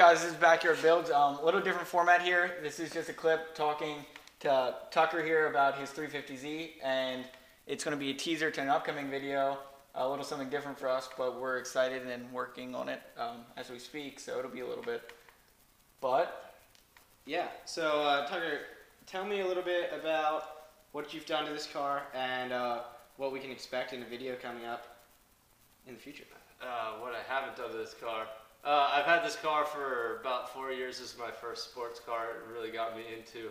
guys? This is Backyard Builds. A little different format here. This is just a clip talking to Tucker here about his 350Z, and it's going to be a teaser to an upcoming video. A little something different for us, but we're excited and working on it as we speak, so it'll be a little bit. But yeah, so Tucker, tell me a little bit about what you've done to this car and what we can expect in the video coming up in the future. What I haven't done to this car. I've had this car for about 4 years. This is my first sports car. It really got me into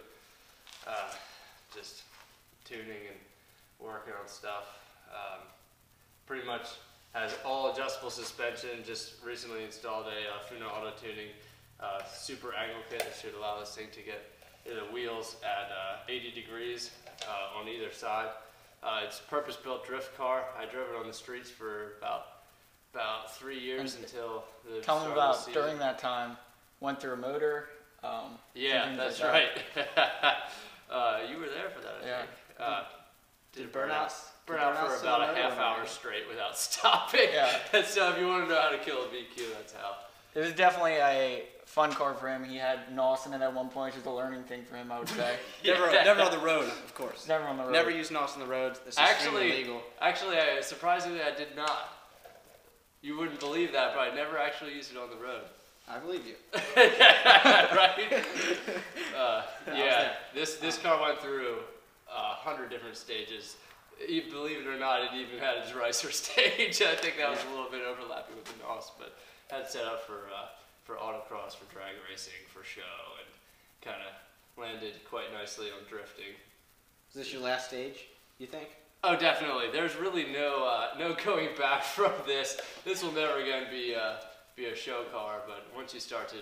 just tuning and working on stuff. Pretty much has all adjustable suspension. Just recently installed a Funa Auto Tuning super angle kit that should allow this thing to get the wheels at 80 degrees on either side. It's a purpose-built drift car. I drove it on the streets for about 3 years until the tell me about during that time. Went through a motor. Yeah, that's right. You were there for that, I think. Did it burn out? Burn out for about a half hour straight without stopping. Yeah. So if you want to know how to kill a VQ, that's how. It was definitely a fun car for him. He had NOS in it at one point. It's just a learning thing for him, I would say. Never on the road, of course. Never on the road. Never used NOS on the road. This is extremely illegal. Actually, surprisingly, I did not. You wouldn't believe that, but I never actually used it on the road. I believe you. Right? Yeah, this car went through 100 different stages. You believe it or not, it even had its ricer stage. I think that was a little bit overlapping with the NOS, but had it set up for autocross, for drag racing, for show, and kind of landed quite nicely on drifting. Is this your last stage, you think? Oh, definitely. There's really no going back from this. This will never again be a show car, but once you start to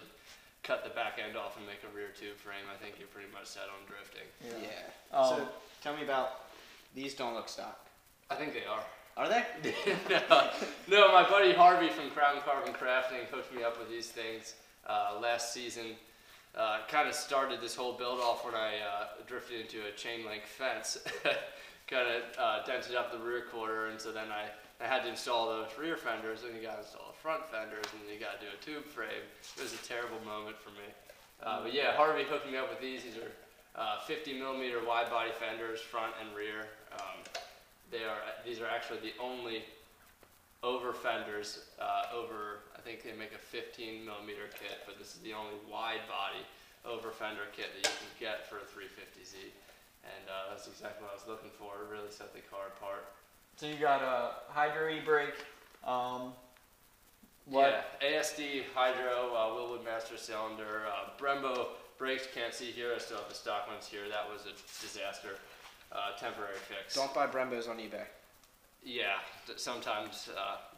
cut the back end off and make a rear tube frame, I think you're pretty much set on drifting. Yeah. So tell me about, these don't look stock. I think they are. Are they? No, my buddy Harvey from Crown Carbon Crafting hooked me up with these things last season. Kind of started this whole build off when I drifted into a chain link fence. Kind of dented up the rear quarter, and so then I had to install those rear fenders, and you got to install the front fenders, and then you got to do a tube frame. It was a terrible moment for me. But yeah, Harvey hooked me up with these. These are 50mm wide body fenders, front and rear. These are actually the only over fenders over. I think they make a 15mm kit, but this is the only wide body over fender kit that you can get for a 350Z, and that's exactly what I was looking for. It really set the car apart. So you got a Hydro e-brake. Yeah, ASD Hydro, Willwood Master Cylinder, Brembo brakes. Can't see here. I still have the stock ones here. That was a disaster. Temporary fix. Don't buy Brembos on eBay. Yeah, sometimes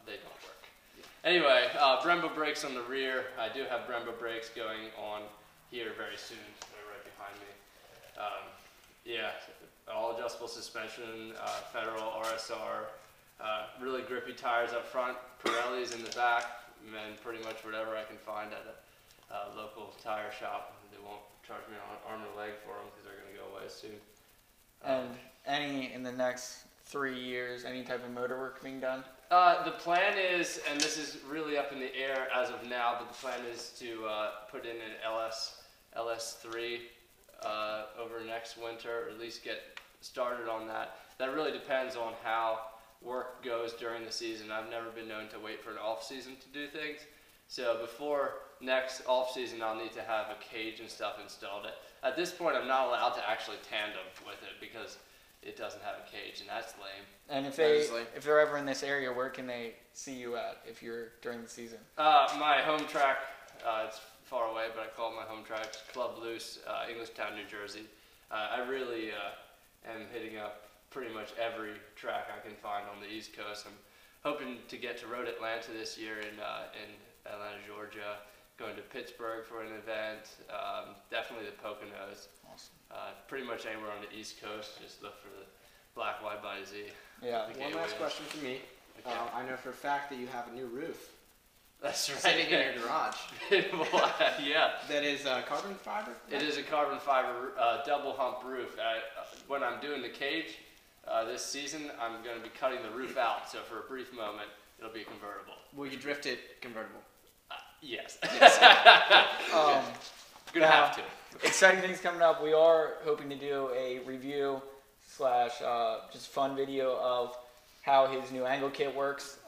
they don't work. Yeah. Anyway, Brembo brakes on the rear. I do have Brembo brakes going on here very soon. They're right behind me. Yeah, all adjustable suspension, Federal RSR, really grippy tires up front, Pirellis in the back, and then pretty much whatever I can find at a local tire shop. They won't charge me an arm and a leg for them because they're going to go away soon. And in the next 3 years, any type of motor work being done? The plan is, and this is really up in the air as of now, but the plan is to put in an LS3 over next winter, or at least get started on that. That really depends on how work goes during the season. I've never been known to wait for an off season to do things. So before next off season, I'll need to have a cage and stuff installed. At this point, I'm not allowed to actually tandem with it because it doesn't have a cage, and that's lame. And if they're ever in this area, where can they see you at if you're during the season? My home track, it's far away, but I call it my home track, Club Loose, Englishtown, New Jersey. I really am hitting up pretty much every track I can find on the East Coast. I'm hoping to get to Road Atlanta this year in Atlanta, Georgia. Going to Pittsburgh for an event. Definitely the Poconos. Awesome. Pretty much anywhere on the East Coast. Just look for the black wide body Z. Yeah. One last question for me. Okay. I know for a fact that you have a new roof. That's right. Sitting in your garage. Well, yeah. That is carbon fiber? It is a carbon fiber double hump roof. When I'm doing the cage this season, I'm going to be cutting the roof out. So for a brief moment, it'll be convertible. Will you drift it convertible? Yes. Gonna have to. Exciting things coming up. We are hoping to do a review slash just fun video of how his new angle kit works.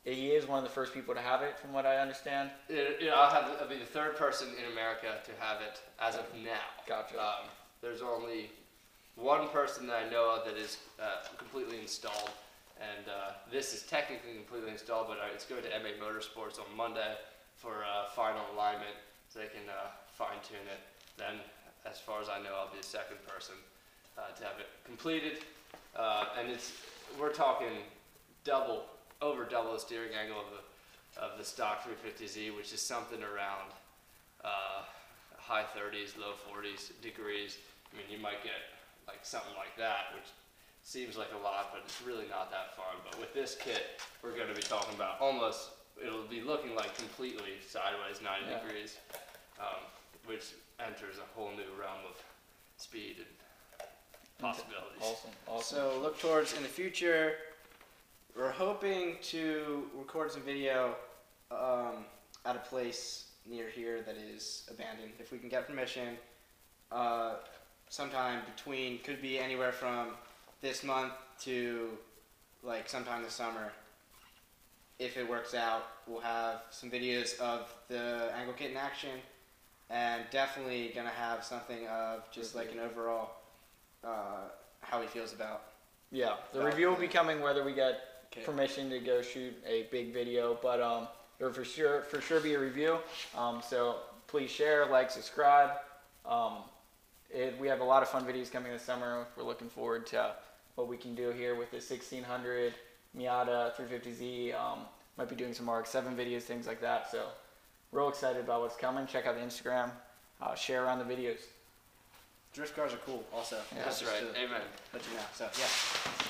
He is one of the first people to have it, from what I understand. I'll be the third person in America to have it as of now. Gotcha. There's only one person that I know of that is completely installed, and this is technically completely installed, but it's going to MA Motorsports on Monday for final alignment, so they can fine-tune it. Then, as far as I know, I'll be the second person to have it completed, and we're talking over double the steering angle of the stock 350Z, which is something around high 30s, low 40s degrees. I mean, you might get like something like that, which seems like a lot, but it's really not that far. But with this kit, we're going to be talking about it'll be looking like completely sideways 90 degrees, which enters a whole new realm of speed and possibilities. Awesome. So look towards in the future. We're hoping to record some video at a place near here that is abandoned, if we can get permission. Sometime between, could be anywhere from this month to like sometime this summer. If it works out, we'll have some videos of the angle kit in action, and definitely gonna have something of just like an overall how he feels about. Yeah, the review will be coming whether we get permission to go shoot a big video, but there will for sure be a review. So please share, like, subscribe. We have a lot of fun videos coming this summer. We're looking forward to what we can do here with the 1600 Miata 350Z. Might be doing some RX-7 videos, things like that. So real excited about what's coming. Check out the Instagram. Share around the videos. Drift cars are cool also. Yeah, that's right. Amen. Let you know. So yeah.